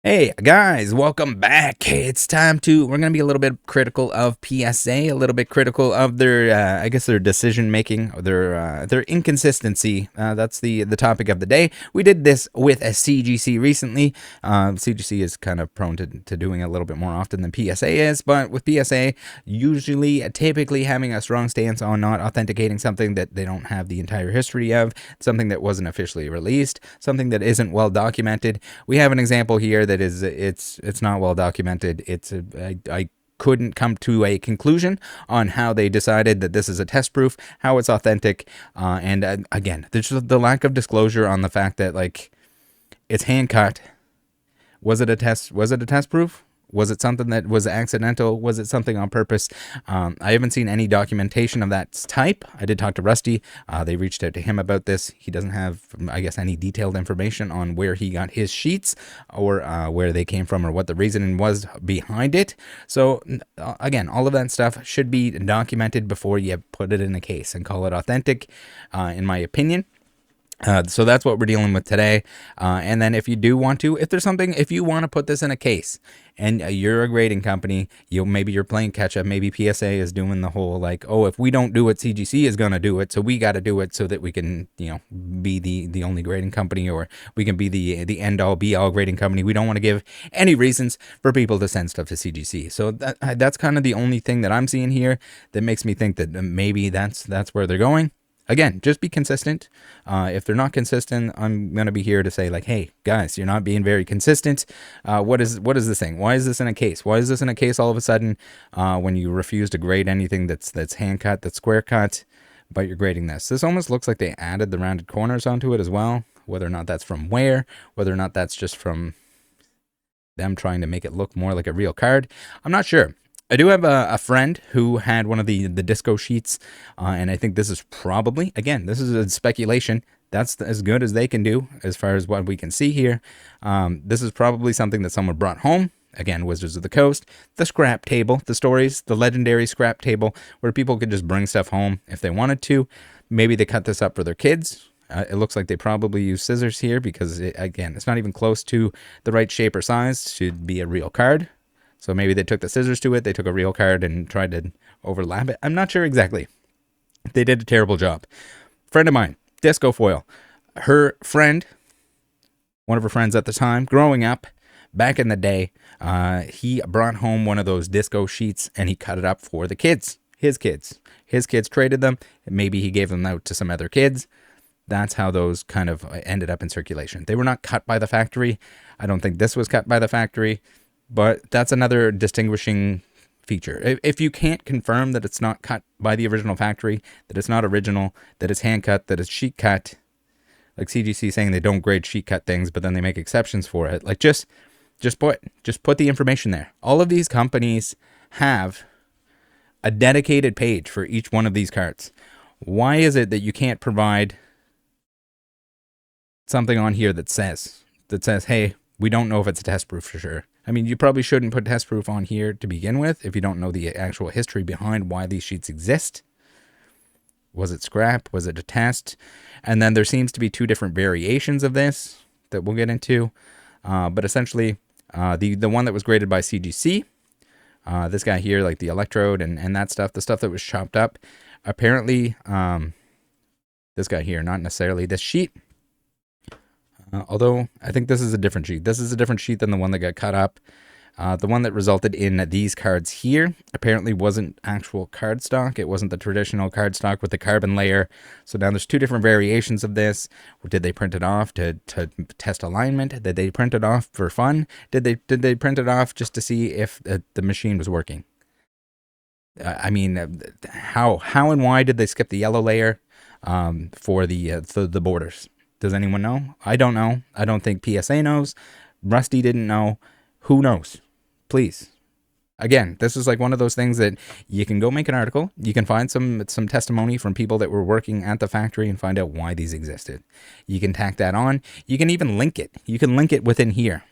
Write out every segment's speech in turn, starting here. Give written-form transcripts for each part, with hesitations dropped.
Hey guys, welcome back. It's time to, we're going to be a little bit critical of PSA, a little bit critical of their, I guess their decision making, their inconsistency. That's the topic of the day. We did this with a CGC recently. CGC is kind of prone to doing a little bit more often than PSA is, but with PSA, typically having a strong stance on not authenticating something that they don't have the entire history of, something that wasn't officially released, something that isn't well documented. We have an example here that is it's not well documented. I couldn't come to a conclusion on how they decided that this is a test proof, how it's authentic, and again, there's just the lack of disclosure on the fact that like it's hand cut. Was it a test? Was it a test proof? Was it something that was accidental? Was it something on purpose? I haven't seen any documentation of that type. I did talk to Rusty. They reached out to him about this. He doesn't have, I guess, any detailed information on where he got his sheets or where they came from or what the reasoning was behind it. So, again, all of that stuff should be documented before you put it in a case and call it authentic, in my opinion. So that's what we're dealing with today. And then if you do want to, if you want to put this in a case and you're a grading company, maybe you're playing catch up, maybe PSA is doing the whole like, oh, if we don't do it, CGC is going to do it. So we got to do it so that we can, be the only grading company, or we can be the end all be all grading company. We don't want to give any reasons for people to send stuff to CGC. So that's kind of the only thing that I'm seeing here that makes me think that maybe that's where they're going. Again, just be consistent. If they're not consistent, I'm going to be here to say like, hey, guys, you're not being very consistent. What is this thing? Why is this in a case? Why is this in a case all of a sudden when you refuse to grade anything that's hand cut, that's square cut, but you're grading this? This almost looks like they added the rounded corners onto it as well. Whether or not that's from whether or not that's just from them trying to make it look more like a real card, I'm not sure. I do have a friend who had one of the disco sheets, and I think this is probably, again, this is a speculation. That's as good as they can do as far as what we can see here. This is probably something that someone brought home. Again, Wizards of the Coast, the scrap table, the stories, the legendary scrap table, where people could just bring stuff home if they wanted to. Maybe they cut this up for their kids. It looks like they probably use scissors here because, again, it's not even close to the right shape or size to be a real card. So maybe they took the scissors to it, they took a real card and tried to overlap it. I'm not sure exactly. They did a terrible job. Friend of mine, disco foil. Her friend, one of her friends at the time, growing up, back in the day, he brought home one of those disco sheets and he cut it up for the kids. His kids. His kids traded them. Maybe he gave them out to some other kids. That's how those kind of ended up in circulation. They were not cut by the factory. I don't think this was cut by the factory. But that's another distinguishing feature. If you can't confirm that it's not cut by the original factory, that it's not original, that it's hand cut, that it's sheet cut, like CGC saying they don't grade sheet cut things, but then they make exceptions for it. Like just put the information there. All of these companies have a dedicated page for each one of these cards. Why is it that you can't provide something on here that says, hey, we don't know if it's a test proof for sure? I mean, you probably shouldn't put test proof on here to begin with if you don't know the actual history behind why these sheets exist. Was it scrap? Was it a test? And then there seems to be two different variations of this that we'll get into. But essentially, the one that was graded by CGC, this guy here, like the electrode and that stuff, the stuff that was chopped up, apparently, this guy here, not necessarily this sheet. Although I think this is a different sheet. This is a different sheet than the one that got cut up. The one that resulted in these cards here apparently wasn't actual cardstock. It wasn't the traditional cardstock with the carbon layer. So now there's two different variations of this. Did they print it off to test alignment? Did they print it off for fun? Did they print it off just to see if the machine was working? I mean, how and why did they skip the yellow layer for the borders? Does anyone know? I don't know. I don't think PSA knows. Rusty didn't know. Who knows? Please. Again, this is like one of those things that you can go make an article. You can find some testimony from people that were working at the factory and find out why these existed. You can tack that on. You can even link it. You can link it within here.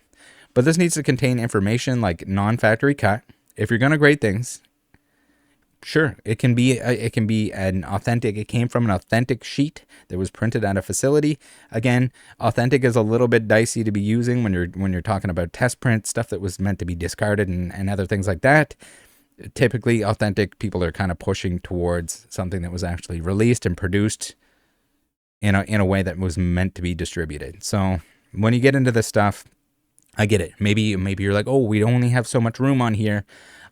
But this needs to contain information like non-factory cut. If you're going to grade things, Sure, it can be an authentic. It came from an authentic sheet that was printed at a facility. Again, authentic is a little bit dicey to be using when you're talking about test print stuff that was meant to be discarded and other things like that. Typically, authentic people are kind of pushing towards something that was actually released and produced in a way that was meant to be distributed. So when you get into this stuff, I get it. Maybe you're like, oh, we only have so much room on here.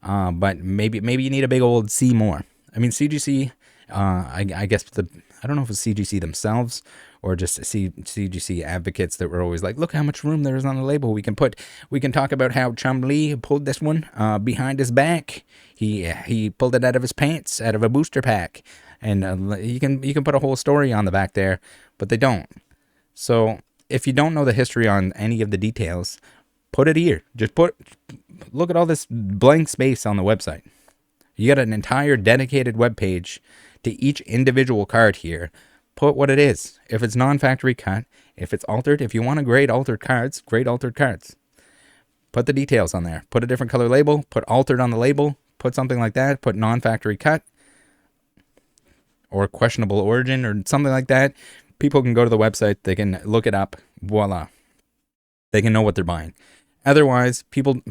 But maybe you need a big old C more. I mean, CGC, I guess I don't know if it's CGC themselves or just CGC advocates that were always like, look how much room there is on the label. We can talk about how Chum Lee pulled this one behind his back. He pulled it out of his pants, out of a booster pack, and you can put a whole story on the back there, but they don't. So if you don't know the history on any of the details, put it here. Look at all this blank space on the website. You got an entire dedicated web page to each individual card here. Put what it is. If it's non-factory cut, if it's altered, if you want to grade altered cards, grade altered cards. Put the details on there. Put a different color label. Put altered on the label. Put something like that. Put non-factory cut or questionable origin or something like that. People can go to the website. They can look it up. Voila. They can know what they're buying. Otherwise, people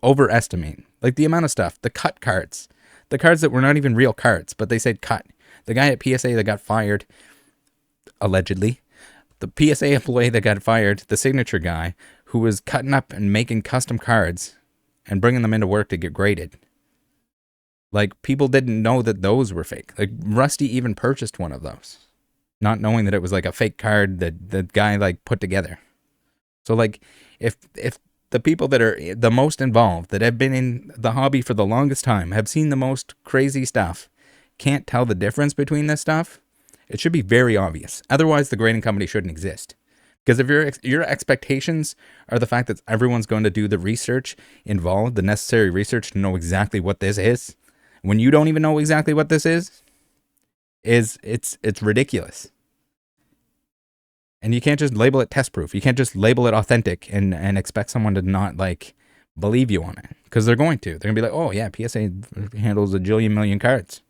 overestimate like the amount of stuff, the cut cards, the cards that were not even real cards, but they said cut. The guy at PSA that got fired, allegedly, the PSA employee that got fired, the signature guy who was cutting up and making custom cards and bringing them into work to get graded. Like, people didn't know that those were fake. Like, Rusty even purchased one of those, not knowing that it was like a fake card that the guy like put together. So like, if the people that are the most involved, that have been in the hobby for the longest time, have seen the most crazy stuff, can't tell the difference between this stuff, it should be very obvious. Otherwise, the grading company shouldn't exist. Because if your expectations are the fact that everyone's going to do the research involved, the necessary research to know exactly what this is, when you don't even know exactly what this is it's ridiculous. And you can't just label it test proof. You can't just label it authentic and expect someone to not like believe you on it. Because they're going to. They're going to be like, oh yeah, PSA handles a jillion million cards.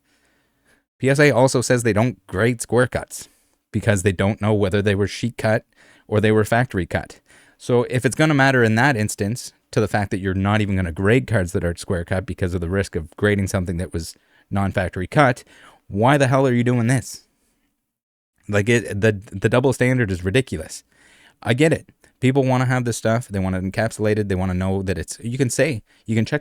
PSA also says they don't grade square cuts because they don't know whether they were sheet cut or they were factory cut. So if it's going to matter in that instance to the fact that you're not even going to grade cards that are square cut because of the risk of grading something that was non-factory cut, why the hell are you doing this? Like, the double standard is ridiculous. I get it. People want to have this stuff. They want it encapsulated. They want to know that it's, you can check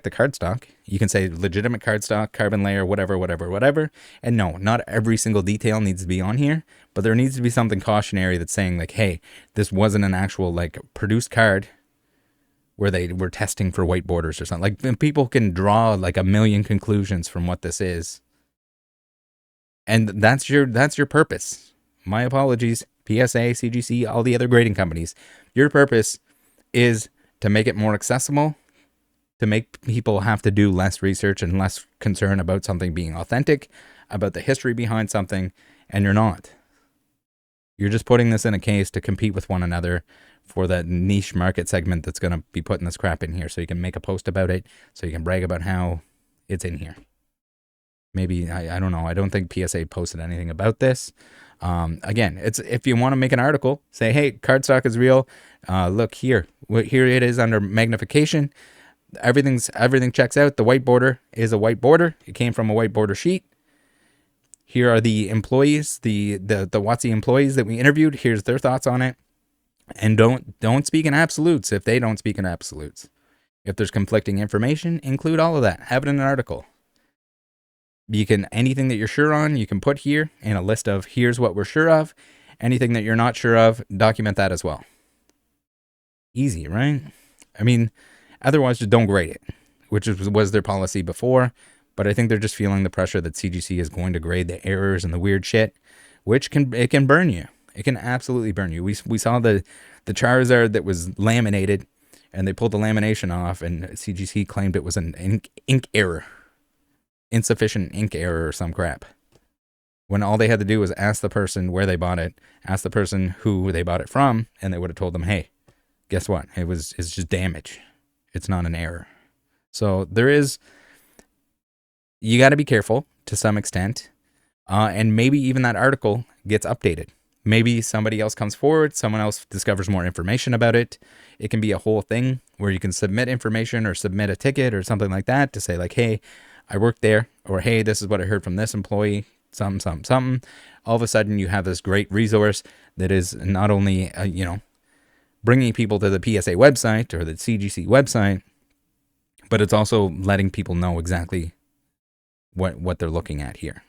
the cardstock. You can say legitimate cardstock, carbon layer, whatever. And no, not every single detail needs to be on here, but there needs to be something cautionary that's saying like, hey, this wasn't an actual like produced card where they were testing for white borders or something. Like, people can draw like a million conclusions from what this is. And that's your purpose. My apologies, PSA, CGC, all the other grading companies. Your purpose is to make it more accessible, to make people have to do less research and less concern about something being authentic, about the history behind something, and you're not. You're just putting this in a case to compete with one another for that niche market segment that's going to be putting this crap in here so you can make a post about it, so you can brag about how it's in here. Maybe, I don't know. I don't think PSA posted anything about this. Again, it's if you want to make an article, say, hey, cardstock is real. Look here. Here it is under magnification. Everything checks out. The white border is a white border. It came from a white border sheet. Here are the employees, the WotC employees that we interviewed. Here's their thoughts on it. And don't speak in absolutes if they don't speak in absolutes. If there's conflicting information, include all of that. Have it in an article. Anything that you're sure on, you can put here in a list of here's what we're sure of. Anything that you're not sure of, document that as well. Easy, right? I mean, otherwise just don't grade it, which was their policy before. But I think they're just feeling the pressure that CGC is going to grade the errors and the weird shit, which can burn you. It can absolutely burn you. We saw the Charizard that was laminated, and they pulled the lamination off, and CGC claimed it was an ink error. Insufficient ink error or some crap. When all they had to do was ask the person where they bought it, ask the person who they bought it from, and they would have told them, hey, guess what? It's just damage. It's not an error. So there is you got to be careful to some extent. And maybe even that article gets updated. Maybe somebody else comes forward, someone else discovers more information about it. It can be a whole thing where you can submit information or submit a ticket or something like that to say like, hey, I worked there, or hey, this is what I heard from this employee, something. All of a sudden you have this great resource that is not only, bringing people to the PSA website or the CGC website, but it's also letting people know exactly what they're looking at here.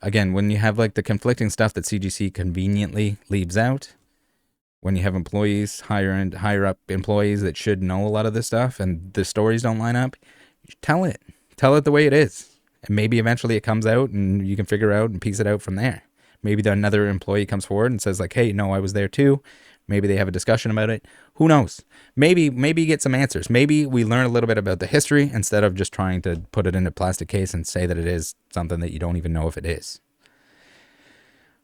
Again, when you have like the conflicting stuff that CGC conveniently leaves out, when you have employees, higher up employees that should know a lot of this stuff and the stories don't line up, tell it the way it is. And maybe eventually it comes out and you can figure out and piece it out from there. Maybe another employee comes forward and says like, hey, no, I was there too. Maybe they have a discussion about it. Who knows? Maybe you get some answers. Maybe we learn a little bit about the history instead of just trying to put it in a plastic case and say that it is something that you don't even know if it is.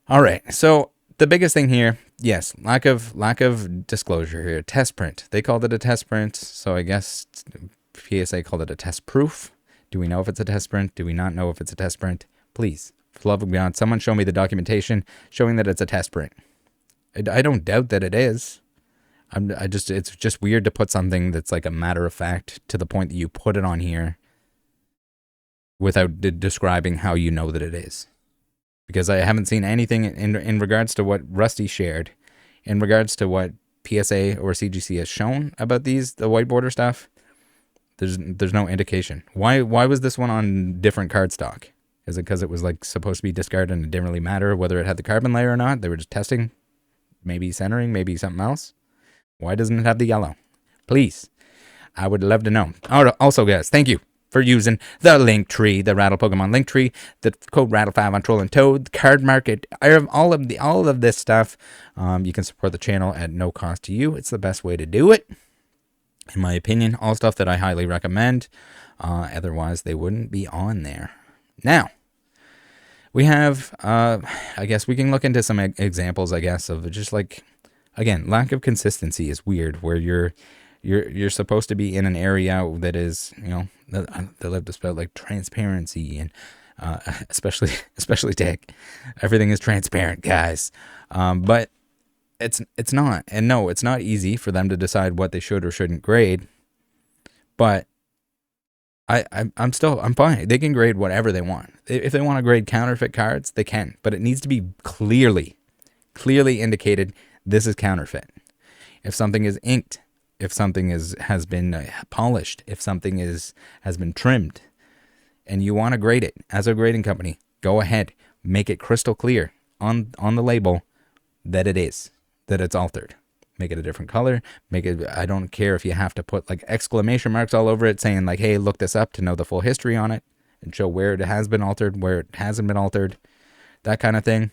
All right. So the biggest thing here, yes, lack of disclosure here. Test print. They called it a test print. So I guess PSA called it a test proof. Do we know if it's a test print? Do we not know if it's a test print? Please, for the love of God, someone show me the documentation showing that it's a test print. I don't doubt that it is. It's just weird to put something that's like a matter of fact to the point that you put it on here without describing how you know that it is. Because I haven't seen anything in regards to what Rusty shared, in regards to what PSA or CGC has shown about the white border stuff. There's no indication. Why was this one on different cardstock? Is it because it was like supposed to be discarded and it didn't really matter whether it had the carbon layer or not? They were just testing. Maybe centering, maybe something else. Why doesn't it have the yellow? Please, I would love to know. Also, guys, thank you for using the link tree, the Rattle Pokemon link tree, the code Rattle5 on Troll and Toad, the card market, all of this stuff. You can support the channel at no cost to you. It's the best way to do it, in my opinion. All stuff that I highly recommend. Otherwise, they wouldn't be on there. Now, we have, I guess we can look into some examples, I guess, of just like, again, lack of consistency is weird, where you're supposed to be in an area that is, they love to spell like transparency and especially tech. Everything is transparent, guys. But it's not. And no, it's not easy for them to decide what they should or shouldn't grade. But I'm fine. They can grade whatever they want. If they want to grade counterfeit cards, they can. But it needs to be clearly indicated this is counterfeit. If something is inked, if something has been polished, if something has been trimmed, and you want to grade it as a grading company, go ahead, make it crystal clear on the label that it's altered. Make it a different color. I don't care if you have to put like exclamation marks all over it saying like, hey, look this up to know the full history on it and show where it has been altered, where it hasn't been altered, that kind of thing.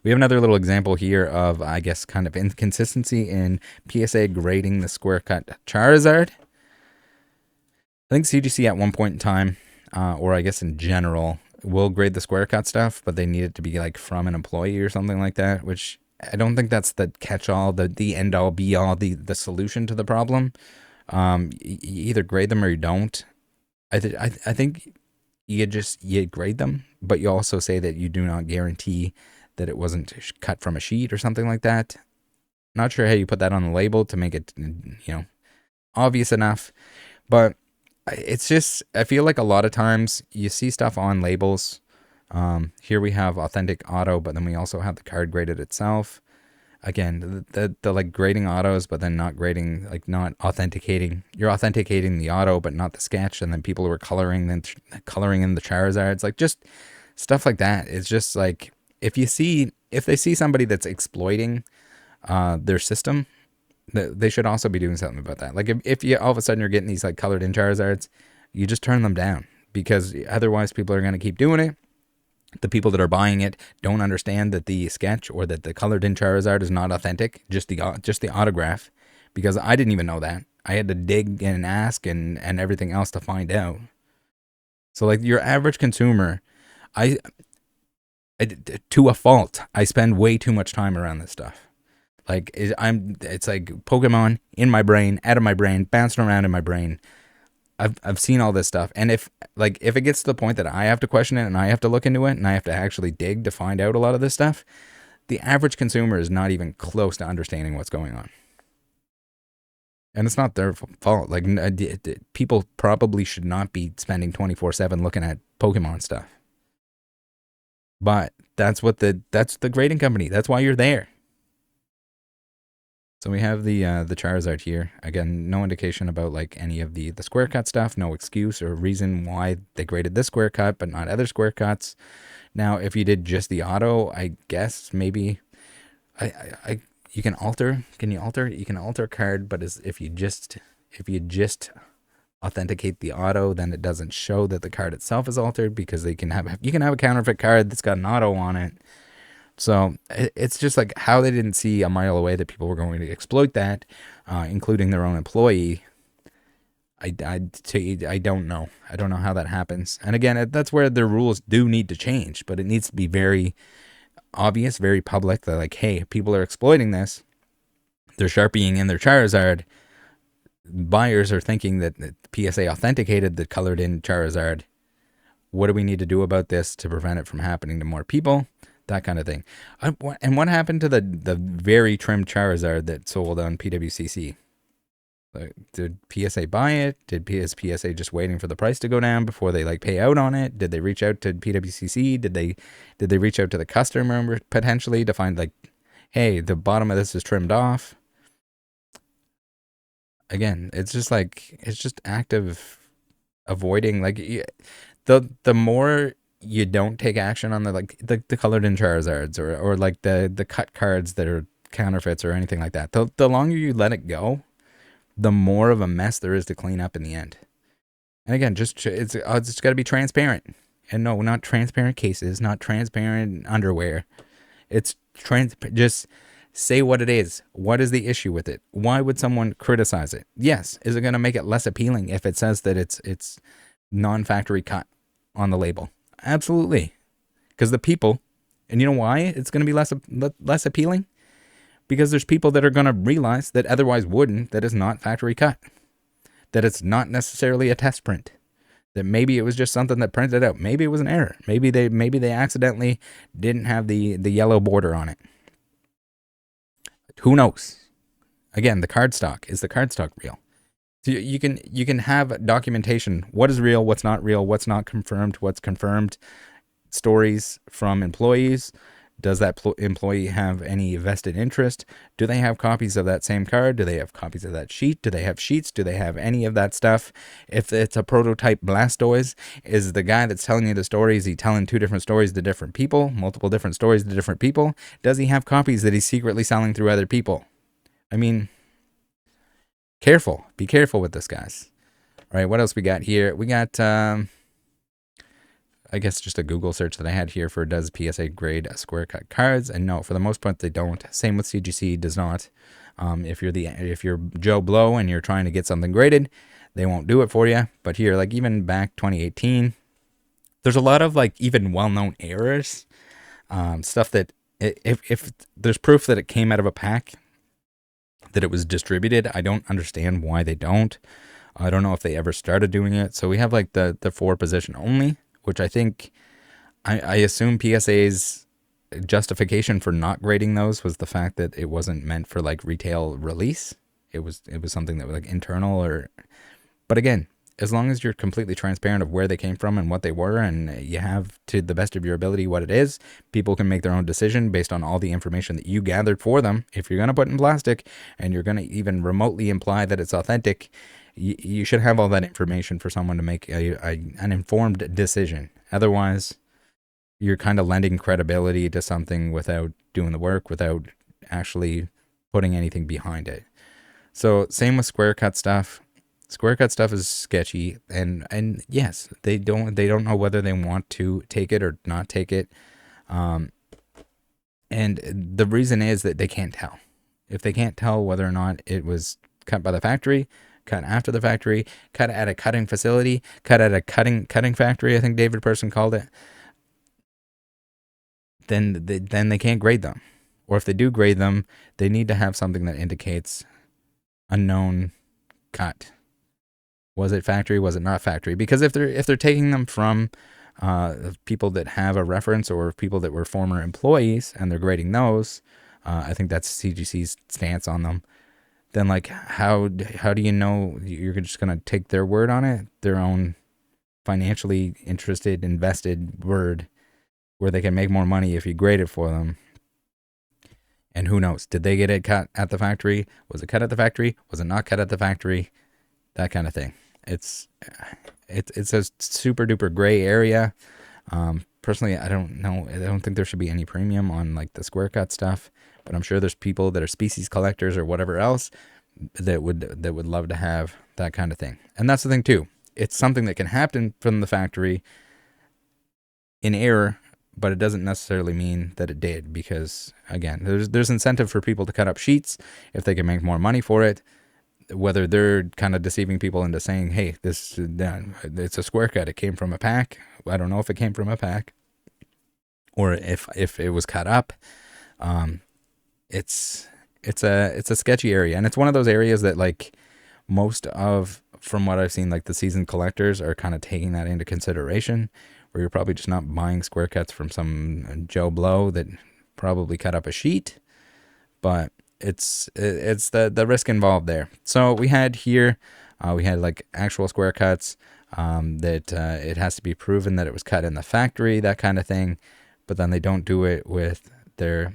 We have another little example here of, I guess, kind of inconsistency in PSA grading the square cut Charizard. I think CGC at one point in time, or I guess in general, will grade the square cut stuff, but they need it to be like from an employee or something like that, which I don't think that's the catch-all, the end-all, be-all, the solution to the problem. You either grade them or you don't. I think you grade them, but you also say that you do not guarantee that it wasn't cut from a sheet or something like that. Not sure how you put that on the label to make it, obvious enough. But it's just, I feel like a lot of times you see stuff on labels. Here we have authentic auto, but then we also have the card graded itself. Again, the like grading autos, but then not grading, like not authenticating. You're authenticating the auto, but not the sketch. And then people who are coloring in the Charizards, like just stuff like that. It's just like, if they see somebody that's exploiting their system, they should also be doing something about that. Like if you all of a sudden you're getting these like colored in Charizards, you just turn them down, because otherwise people are going to keep doing it. The people that are buying it don't understand that the sketch or that the colored in Charizard is not authentic, just the autograph, because I didn't even know that. I had to dig and ask and everything else to find out. So like your average consumer, I to a fault, I spend way too much time around this stuff. Like it's like Pokemon in my brain, out of my brain, bouncing around in my brain. I've seen all this stuff, and if it gets to the point that I have to question it and I have to look into it and I have to actually dig to find out a lot of this stuff, the average consumer is not even close to understanding what's going on. And it's not their fault. Like, people probably should not be spending 24/7 looking at Pokemon stuff. But that's the grading company. That's why you're there. So we have the Charizard here. Again, no indication about like any of the square cut stuff. No excuse or reason why they graded this square cut but not other square cuts. Now, if you did just the auto, I guess maybe you can alter. Can you alter? You can alter a card, but if you just authenticate the auto, then it doesn't show that the card itself is altered, because you can have a counterfeit card that's got an auto on it. So it's just like how they didn't see a mile away that people were going to exploit that, including their own employee. I don't know. I don't know how that happens. And again, that's where the rules do need to change, but it needs to be very obvious, very public, that like, hey, people are exploiting this. They're Sharpieing in their Charizard. Buyers are thinking that PSA authenticated the colored in Charizard. What do we need to do about this to prevent it from happening to more people? That kind of thing. And what happened to the very trimmed Charizard that sold on PWCC? Did PSA buy it? Did PSA just waiting for the price to go down before they like pay out on it? Did they reach out to PWCC? Did they reach out to the customer potentially to find like, hey, the bottom of this is trimmed off? Again, it's just active avoiding. Like, the more you don't take action on the colored in Charizards or like the cut cards that are counterfeits or anything like that, the longer you let it go, the more of a mess there is to clean up in the end. And again, it's got to be transparent. And no, not transparent cases, not transparent underwear. It's just say what it is. What is the issue with it? Why would someone criticize it? Yes, is it going to make it less appealing if it says that it's non-factory cut on the label? Absolutely. Because the people, and you know why it's going to be less appealing? Because there's people that are going to realize that otherwise wouldn't, that it's not factory cut, that it's not necessarily a test print, that maybe it was just something that printed out. Maybe it was an error. Maybe they accidentally didn't have the yellow border on it. Who knows? Again, the card stock, is the card stock real? So you can have documentation. What is real? What's not real? What's not confirmed? What's confirmed? Stories from employees. Does that employee have any vested interest? Do they have copies of that same card? Do they have copies of that sheet? Do they have sheets? Do they have any of that stuff? If it's a prototype Blastoise, is the guy that's telling you the story, is he telling two different stories to different people? Multiple different stories to different people? Does he have copies that he's secretly selling through other people? I mean, careful. Be careful with this, guys. All right, what else we got here? We got... I guess just a Google search that I had here for does PSA grade square cut cards, and no, for the most part they don't. Same with CGC, does not. If you're Joe Blow and you're trying to get something graded, they won't do it for you. But here, like even back 2018, there's a lot of like even well-known errors, stuff that if there's proof that it came out of a pack, that it was distributed, I don't understand why they don't. I don't know if they ever started doing it. So we have like the 4 position only, which I think, I assume PSA's justification for not grading those was the fact that it wasn't meant for like retail release. It was something that was like internal but again, as long as you're completely transparent of where they came from and what they were, and you have to the best of your ability what it is, people can make their own decision based on all the information that you gathered for them. If you're going to put in plastic and you're going to even remotely imply that it's authentic, you should have all that information for someone to make an informed decision. Otherwise, you're kind of lending credibility to something without doing the work, without actually putting anything behind it. So same with square cut stuff. Square cut stuff is sketchy, and yes, they don't know whether they want to take it or not take it. And the reason is that they can't tell. If they can't tell whether or not it was cut by the factory, cut after the factory, cut at a cutting facility, cut at a cutting factory, I think David Person called it, then they can't grade them. Or if they do grade them, they need to have something that indicates a known cut. Was it factory? Was it not factory? Because if they're taking them from people that have a reference or people that were former employees and they're grading those, I think that's CGC's stance on them. Then like how do you know you're just gonna take their word on it, their own financially interested, invested word, where they can make more money if you grade it for them? And who knows? Did they get it cut at the factory? Was it cut at the factory? Was it not cut at the factory? That kind of thing. It's a super duper gray area. Personally, I don't know. I don't think there should be any premium on like the square cut stuff, but I'm sure there's people that are species collectors or whatever else that would love to have that kind of thing. And that's the thing too. It's something that can happen from the factory in error, but it doesn't necessarily mean that it did, because again, there's incentive for people to cut up sheets if they can make more money for it. Whether they're kind of deceiving people into saying, hey, it's a square cut, it came from a pack. I don't know if it came from a pack or if it was cut up. It's a sketchy area, and it's one of those areas that like most of, from what I've seen, like the seasoned collectors are kind of taking that into consideration, where you're probably just not buying square cuts from some Joe Blow that probably cut up a sheet, but it's the risk involved there. So we had here, we had like actual square cuts, that it has to be proven that it was cut in the factory, that kind of thing. But then they don't do it with their,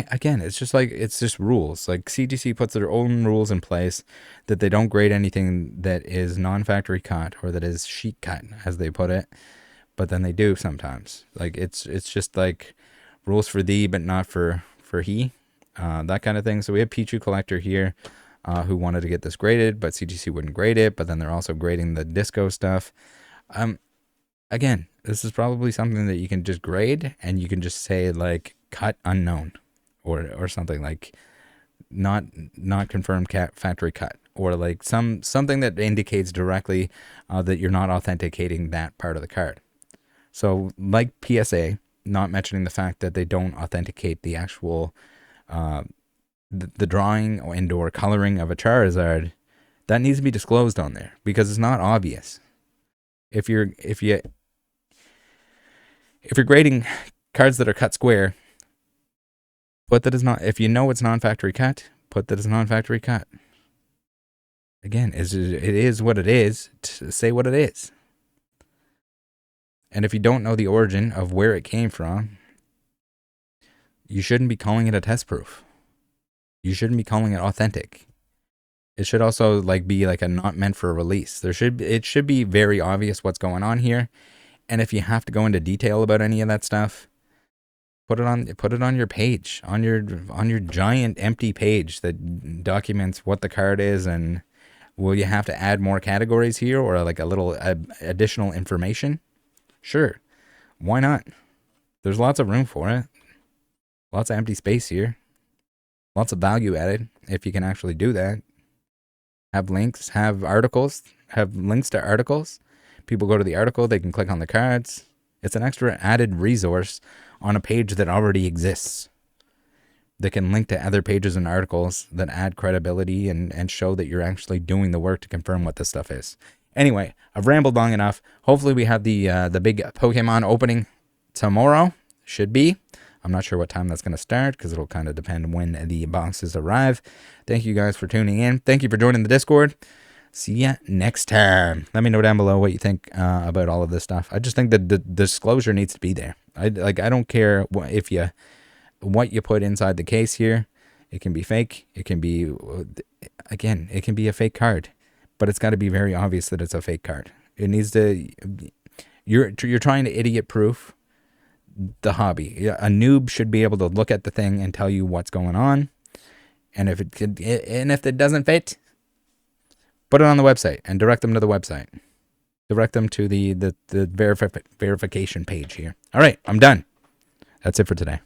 again, it's just rules. Like CGC puts their own rules in place that they don't grade anything that is non-factory cut or that is sheet cut, as they put it. But then they do sometimes. Like it's just like rules for thee, but not for he. That kind of thing. So we have Pichu Collector here, who wanted to get this graded, but CGC wouldn't grade it. But then they're also grading the disco stuff. Again, this is probably something that you can just grade, and you can just say like cut unknown, or something like not confirmed factory cut, or like something that indicates directly that you're not authenticating that part of the card. So like PSA, not mentioning the fact that they don't authenticate the actual the drawing and or coloring of a Charizard, that needs to be disclosed on there, because it's not obvious. If you're grading cards that are cut square, put that is not, if you know it's non-factory cut, put that as non-factory cut. Again, it is what it is. Say what it is. And if you don't know the origin of where it came from, you shouldn't be calling it a test proof. You shouldn't be calling it authentic. It should also like be like a not meant for release. It should be very obvious what's going on here. And if you have to go into detail about any of that stuff, put it on your page, on your giant empty page that documents what the card is. And will you have to add more categories here, or like a little additional information? Sure. Why not? There's lots of room for it. Lots of empty space here. Lots of value added if you can actually do that. Have links, have articles, have links to articles. People go to the article, they can click on the cards. It's an extra added resource on a page that already exists. That can link to other pages and articles that add credibility and show that you're actually doing the work to confirm what this stuff is. Anyway, I've rambled long enough. Hopefully we have the big Pokemon opening tomorrow. Should be. I'm not sure what time that's going to start, because it'll kind of depend when the boxes arrive. Thank you guys for tuning in. Thank you for joining the Discord. See ya next time. Let me know down below what you think about all of this stuff. I just think that the disclosure needs to be there. I don't care what you put inside the case here. It can be fake. It can be, again, it can be a fake card, but it's got to be very obvious that it's a fake card. It needs to. You're trying to idiot proof the hobby. A noob should be able to look at the thing and tell you what's going on. And if it doesn't fit, put it on the website and direct them to the website. Direct them to the verification page here. All right, I'm done. That's it for today.